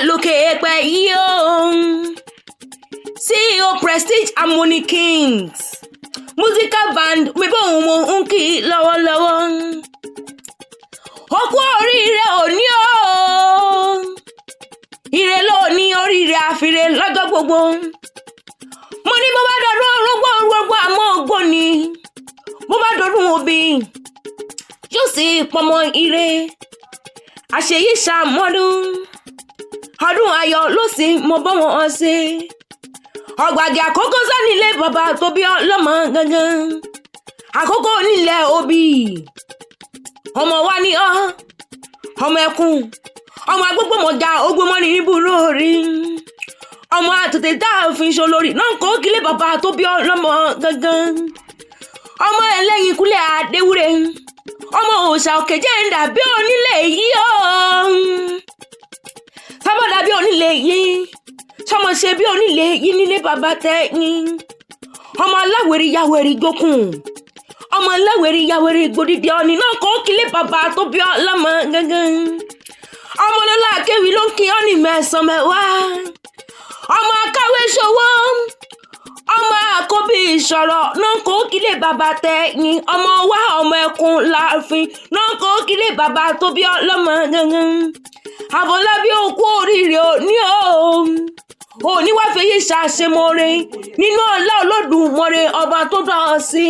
lókè èèpẹ̀ yìí o. CEO Prestige Harmony Kings musical band mi bó òun mo ń kí lọ́wọ́lọ́wọ́. Ó kú oríire òní o. Ire lóní oríire àfire lọ́jọ́ gbogbo. Mo ní bó bá dọdún orógbó àmọ́ ògbó ni. Bó bá dọdún òbí yóò sì pọmọ ire. Àṣeyí ṣàmọ́dún. Ọdún ayọ̀ ló sì mọ bọ́ wọn ṣe. Ọ̀gbàgì àkókò sánilé bàbá tó bí ọlọ́mọ gangan. Àkókò nílẹ̀ òbí. Ọmọ wa ni ọ́. Ọmọ ẹkùn. Ọmọ agbógbòmọ̀jà ogbomọ́ni níbúrò rí. Ọmọ àtètè dá òfin ṣolórí náà kó kílé bàbá tó bí ọlọ́mọ gangan. Ọmọ ẹlẹ́yin kúlẹ̀ àdéwúre. Ọmọ òòṣà òkè jẹ́ ń dàbí onílé yìí o. Sábà dàbí onílé yìí. Sọmọ ṣe bí onílé yìí nílé bàbá tẹ́yìn. Ọmọ aláwẹ̀rí yàwẹ̀rí gbókùn. Ọmọ aláwẹ̀rí yàwẹ̀rí gbòdìdì ọ̀nì náà kó kílé bàbá tó bí ọlọ́mọ gangan. Ọmọ lọ́la kéwì ló ń kí ọ́nì mẹ́sàn-án mẹ́wàá. Ọmọ akáwé ṣòwò. Ọmọ àkọ́bí ìṣọ̀rọ̀ náà kó kílé bàbá tẹ́yìn. Ọmọ wa ọmọ ẹkùn láàfin náà kó kílé bàbá tó bí ọlọ́mọ gangan. Àfọlábí òkú oríire òní o. Òní wá fèyí ṣàṣemọ́re nínú ọlá Olódùmarè ọba tó dá ọ sí.